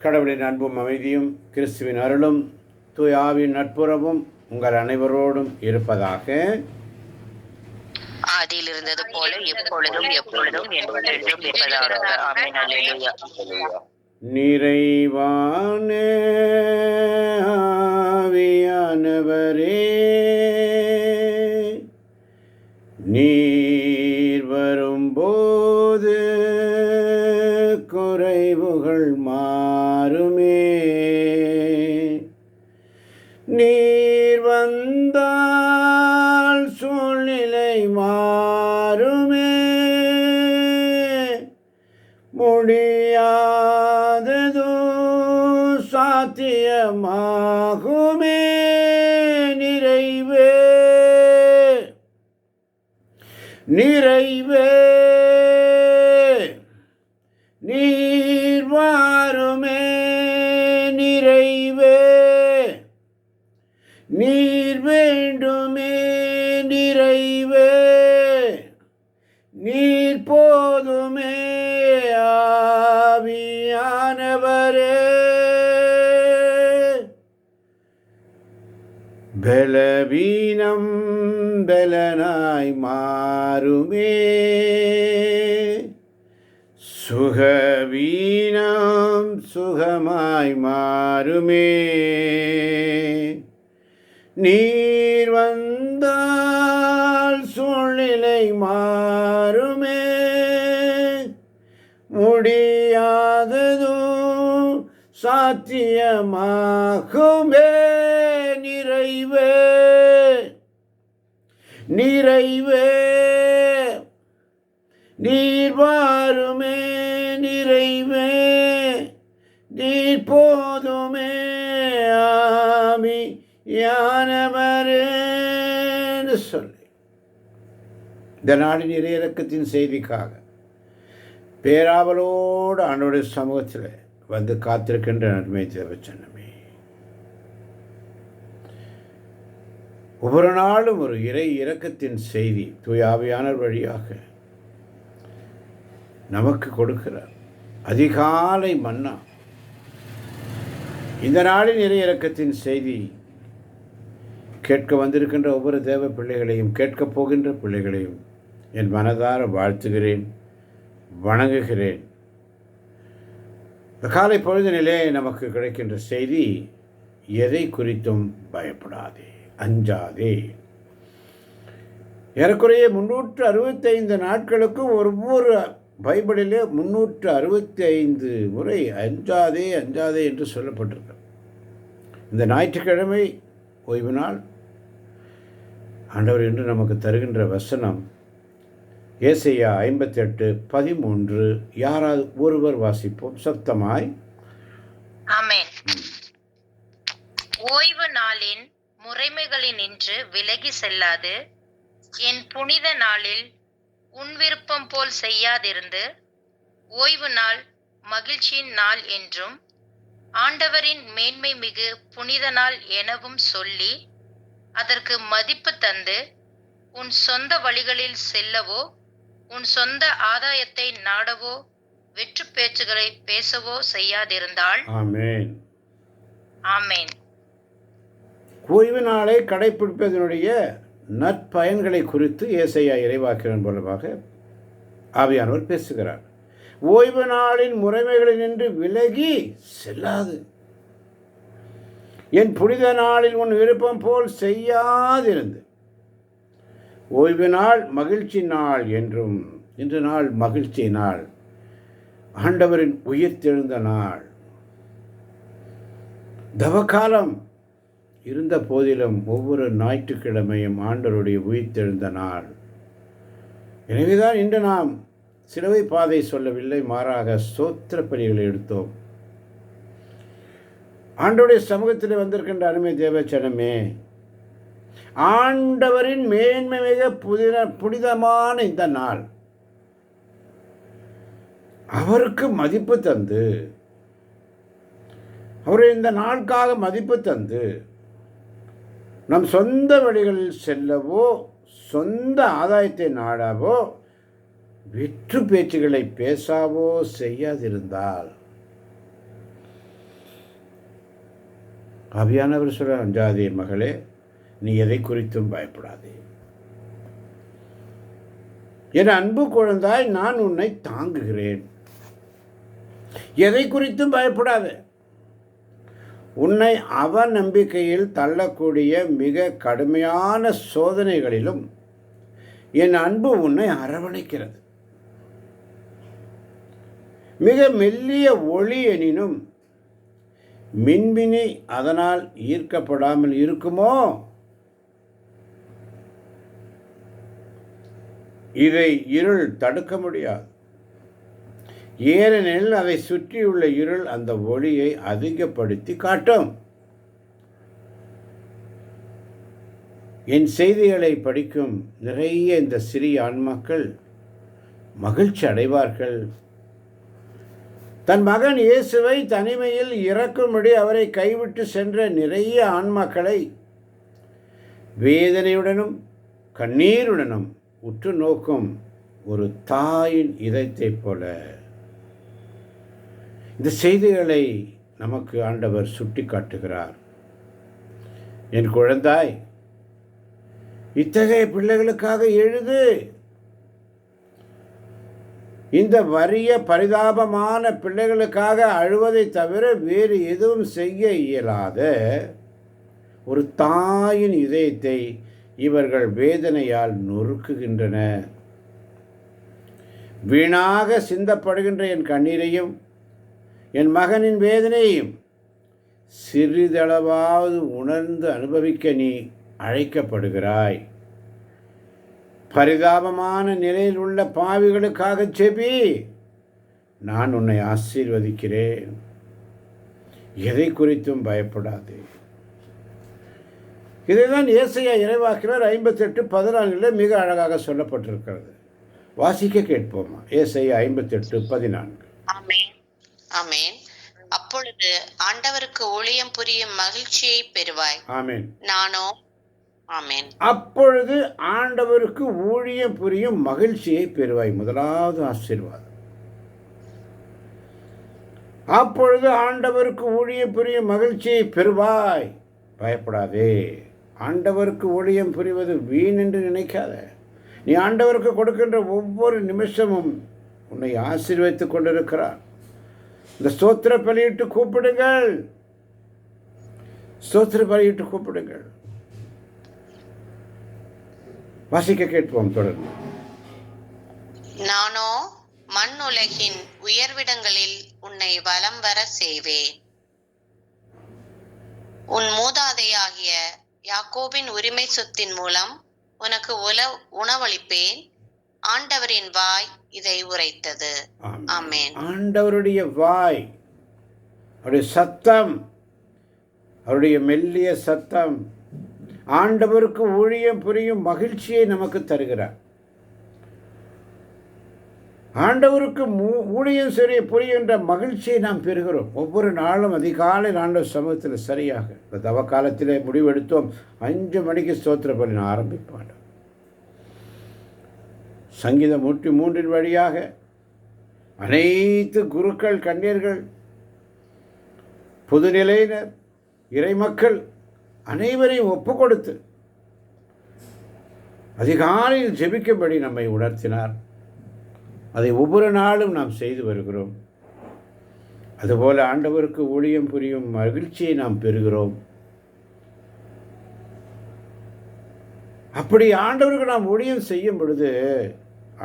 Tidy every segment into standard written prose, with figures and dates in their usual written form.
கடவுளின் அன்பும் அமைதியும் கிறிஸ்துவின் அருளும் தூய ஆவியின் நட்புறவும் உங்கள் அனைவரோடும் இருப்பதாக. ஆதியில் இருந்தது போல எப்பொழுதும் எப்பொழுதும் என்றென்றும் இருப்பதாக. ஆமென். அல்லேலூயா. நிறைவான ஆவியானவரே, நீர் வரும்போது குறைவுகள் மாறுமே. நீர் வந்தால் சூழ்நிலை மாறுமே. முடியாததோ சாத்தியமாகுமே. நிறைவே நிறைவே நீர் வாருமே. நிறைவே நீர் வேண்டுமே. நிறைவே நீர் போதுமே. ஆவியானவரே, பலவீனம் பலனாய் மாறுமே. சுகவீனம் சுகமாய் மாறுமே. நீர் வந்தால் சூழ்நிலை மாறுமே. முடியாததும் சாத்தியமாகுமே. நிறைவே நிறைவே நீர் வாருமே. நிறைவே நீர் போதுமே. ஆவியானவரே சொல்லி இந்த நாளின் இறையிறக்கத்தின் செய்திக்காக பேராவலோடு ஆண்டவருடைய சமூகத்தில் வந்து காத்திருக்கின்ற நன்மை தேவச்சனமே, ஒவ்வொரு நாளும் ஒரு இறை இரக்கத்தின் செய்தி தூய ஆவியானவர் வழியாக நமக்கு கொடுக்கிறார். அதிகாலை மன்னா இந்த நாளின் இறை இரக்கத்தின் செய்தி கேட்க வந்திருக்கின்ற ஒவ்வொரு தேவ பிள்ளைகளையும் கேட்கப் போகின்ற பிள்ளைகளையும் என் மனதார வாழ்த்துகிறேன், வணங்குகிறேன். இந்த காலை பொழுதினிலே நமக்கு கிடைக்கின்ற செய்தி, எதை குறித்தும் பயப்படாதே, அஞ்சாதே. ஏறக்குறைய 365 நாட்களுக்கு ஒவ்வொரு பைபிளிலே 365 முறை அஞ்சாதே அஞ்சாதே என்று சொல்லப்பட்டிருக்கு. இந்த ஞாயிற்றுக்கிழமை ஓய்வு நாள். ஆண்டவர் என்று நமக்கு தருகின்ற வசனம் ஏசாயா 58:13. யாராவது ஒருவர் வாசிப்போம் சத்தமாய். ஆமென். ஓய்வு நாளின் முறைமைகளினின்று விலகி செல்லாது, என் புனித நாளில் உன் விருப்பம் போல் செய்யாதிருந்து, ஓய்வு நாள் மகிழ்ச்சியின் நாள் என்றும் ஆண்டவரின் மேன்மை மிகு புனித நாள் எனவும் சொல்லி அதற்கு மதிப்பு தந்து, உன் சொந்த வழிகளில் செல்லவோ உன் சொந்த ஆதாயத்தை நாடவோ வெற்று பேச்சுகளை பேசவோ செய்யாதிருந்தால். ஆமென். ஆமென். ஓய்வு நாளை கடைபிடிப்பதனுடைய நற்பயன்களை குறித்து ஏசாயா இறைவாக்கினர் மூலமாக ஆவியானவர் பேசுகிறார். ஓய்வு நாளின் முறைமைகளினின்று விலகி செல்லாது, என் புனித நாளில் உன் விருப்பம் போல் செய்யாதிருந்து. ஓய்வு நாள் மகிழ்ச்சி நாள் என்றும், இன்று நாள் மகிழ்ச்சி நாள், ஆண்டவரின் உயிர்த்தெழுந்த நாள். தவக்காலம் இருந்த போதிலும் ஒவ்வொரு ஞாயிற்றுக்கிழமையும் ஆண்டவருடைய உயிர்த்தெழுந்த நாள். எனவேதான் இன்று நாம் சிலுவை பாதை சொல்லவில்லை, மாறாக ஸ்தோத்திர பலிகளை எடுத்தோம். ஆண்டவருடைய சமூகத்தில் வந்திருக்கின்ற அருமை தேவச்சனமே, ஆண்டவரின் மேன்மை மிக புனிதமான இந்த நாள் அவருக்கு மதிப்பு தந்து, அவரை இந்த நாளுக்காக மதிப்பு தந்து, நம் சொந்த வழிகளில் செல்லவோ சொந்த ஆதாயத்தை நாடவோ வெற்று பேச்சுகளை பேசாவோ செய்யாதிருந்தால் ஆவியானவர் சொல்ற, அஞ்சாதே மகளே, நீ எதை குறித்தும் பயப்படாதே. என் அன்பு குழந்தாய், நான் உன்னை தாங்குகிறேன். எதை குறித்தும் பயப்படாதே. உன்னை அவநம்பிக்கையில் தள்ளக்கூடிய மிக கடுமையான சோதனைகளிலும் என் அன்பு உன்னை அரவணைக்கிறது. மிக மெல்லிய ஒளி எனினும் மின்மினி அதனால் ஈர்க்கப்படாமல் இருக்குமோ? இதை இருள் தடுக்க முடியாது. ஏனெனில் அதை சுற்றியுள்ள இருள் அந்த ஒளியை அதிகப்படுத்தி காட்டும். என் செய்திகளை படிக்கும் நிறைய இந்த சிறிய ஆன்மாக்கள் மகிழ்ச்சி அடைவார்கள். தன் மகன் இயேசுவை தனிமையில் இறக்கும்படி அவரை கைவிட்டு சென்ற நிறைய ஆன்மாக்களை வேதனையுடனும் கண்ணீருடனும் உற்று நோக்கும் ஒரு தாயின் இதயத்தைப் போல இந்த செய்திகளை நமக்கு ஆண்டவர் சுட்டி காட்டுகிறார். என் குழந்தாய், இத்தகைய பிள்ளைகளுக்காக எழுது. இந்த வறிய பரிதாபமான பிள்ளைகளுக்காக அழுவதை தவிர வேறு எதுவும் செய்ய இயலாத ஒரு தாயின் இதயத்தை இவர்கள் வேதனையால் நொறுக்குகின்றன. வீணாக சிந்தப்படுகின்ற என் கண்ணீரையும் என் மகனின் வேதனையையும் சிறிதளவாவது உணர்ந்து அனுபவிக்க நீ அழைக்கப்படுகிறாய். பரிதாபமான நிலையில் உள்ள பாவிகளுக்காக செபி, நான் உன்னை ஆசீர்வதிக்கிறேன். எதை குறித்தும் பயப்படாதே. இதைதான் ஏசாயா இறைவாக்கினர் 58:14 மிக அழகாக சொல்லப்பட்டிருக்கிறது. வாசிக்க கேட்போமா? ஏசாயா 58:14. ஆமென். ஆமென். அப்பொழுது ஆண்டவருக்கு ஊழியம் புரியும் மகிழ்ச்சியை பெறுவாய். ஆமென். நானோ ஆமென். அப்பொழுது ஆண்டவருக்கு ஊழியம் புரியும் மகிழ்ச்சியை பெறுவாய். முதலாவது ஆசீர்வாதம். அப்பொழுது ஆண்டவருக்கு ஊழியம் புரியும் மகிழ்ச்சியை பெறுவாய். பயப்படாதே. ஆண்டவருக்கு ஊழியம் புரிவது வீண் என்று நினைக்காத. நீ ஆண்டவருக்கு கொடுக்கின்ற ஒவ்வொரு நிமிஷமும் உன்னை ஆசீர்வதித்துக் கொண்டிருக்கிறார். இந்த ஸ்தோத்திர பலியிட்டு கூப்பிடுங்கள். ஸ்தோத்திர பலியிட்டு கூப்பிடுங்கள். வாசிக்க கேட்போம் தொடர்ந்து. நானோ மண் உலகின் உயர்விடங்களில் உன்னை வலம் வர செய்வேன். உன் மூதாதையாகிய யாக்கோபின் உரிமை சொத்தின் மூலம் உனக்கு உணவளிப்பேன். ஆண்டவரின் வாய் இதை உரைத்தது. ஆமென். ஆண்டவருடைய வாய், அவருடைய சத்தம், அவருடைய மெல்லிய சத்தம் ஆண்டவருக்கு ஊழியம் புரியும் மகிழ்ச்சியை நமக்கு தருகிறார். ஆண்டவருக்கு ஊழியம் சரி புரிகின்ற மகிழ்ச்சியை நாம் பெறுகிறோம். ஒவ்வொரு நாளும் அதிகாலை ஆண்டவர் சமூகத்தில் சரியாக இந்த தவ காலத்திலே முடிவெடுத்தோம். 5 மணிக்கு ஸ்தோத்திர பலி ஆரம்பிப்பான். சங்கீதம் 103 வழியாக அனைத்து குருக்கள், கன்னியர்கள், புதுநிலையினர், இறைமக்கள் அனைவரையும் ஒப்பு கொடுத்து அதிகாலையில் ஜெபிக்கும்படி நம்மை உணர்த்தினார். அதை ஒவ்வொரு நாளும் நாம் செய்து வருகிறோம். அதுபோல ஆண்டவருக்கு ஊழியம் புரியும் மகிழ்ச்சியை நாம் பெறுகிறோம். அப்படி ஆண்டவருக்கு நாம் ஊழியம் செய்யும் பொழுது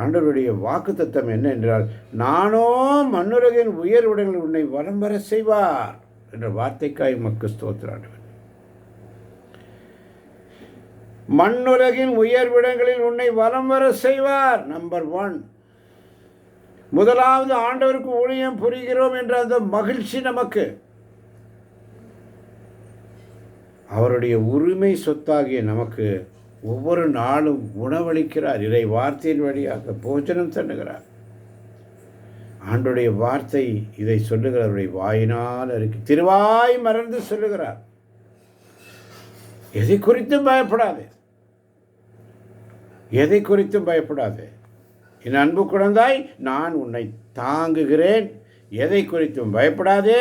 ஆண்டவருடைய வாக்குத்தத்தம் என்ன என்றால், நானோ மண்ணுலகின் உயர்விடங்களில் உன்னை வலம் வர செய்வார் என்ற வார்த்தைக்காய் மக்கு ஸ்தோத்திரம். மண்ணுலகின் உயர்விடங்களில் உன்னை வலம் வர செய்வார். நம்பர் 1, முதலாவது ஆண்டவருக்கு ஊழியம் புரிகிறோம் என்ற அந்த மகிழ்ச்சி நமக்கு. அவருடைய உரிமை சொத்தாகிய நமக்கு ஒவ்வொரு நாளும் உணவளிக்கிறார். இறை வார்த்தையின் வழியாக போஜனம் தண்ணுகிறார். ஆண்டுடைய வார்த்தை இதை சொல்லுகிறவருடைய வாயினால் அறிக்கை திருவாய் மறந்து சொல்லுகிறார். எதை குறித்தும் பயப்படாதே. எதை குறித்தும் பயப்படாதே. என் அன்பு குழந்தாய், நான் உன்னை தாங்குகிறேன். எதை குறித்தும் பயப்படாதே.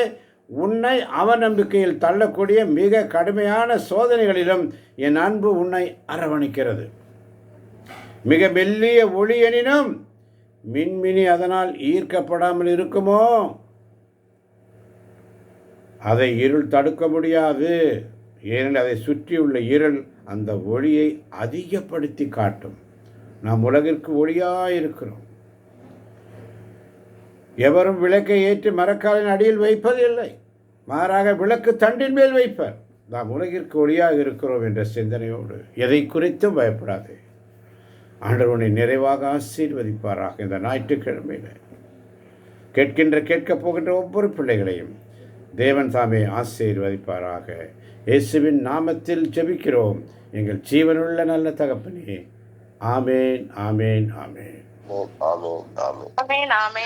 உன்னை அவநம்பிக்கையில் தள்ளக்கூடிய மிக கடுமையான சோதனைகளிலும் என் அன்பு உன்னை அரவணைக்கிறது. மிக மெல்லிய ஒளி எனினும் மின்மினி அதனால் ஈர்க்கப்படாமல் இருக்குமோ? அதை இருள் தடுக்க முடியாது. ஏனெனில் அதை சுற்றியுள்ள இருள் அந்த ஒளியை அதிகப்படுத்தி காட்டும். நாம் உலகிற்கு ஒளியாக இருக்கிறோம். எவரும் விளக்கை ஏற்றி மரக்காலின் அடியில் வைப்பதில்லை, மாறாக விளக்கு தண்டின் மேல் வைப்பர். நாம் உலகிற்கு ஒளியாக இருக்கிறோம் என்ற சிந்தனையோடு எதை குறித்தும் பயப்படாது. ஆண்டவர் உன்னை நிறைவாக ஆசீர்வதிப்பாராக. இந்த ஞாயிற்றுக்கிழமையில் கேட்கப் போகின்ற ஒவ்வொரு பிள்ளைகளையும் தேவன் தாமே ஆசீர்வதிப்பாராக. இயேசுவின் நாமத்தில் ஜெபிக்கிறோம் எங்கள் ஜீவனுள்ள நல்ல தகப்பனே. ஆமேன், ஆமேன், ஆமேன். ஆமேன், ஆமேன்.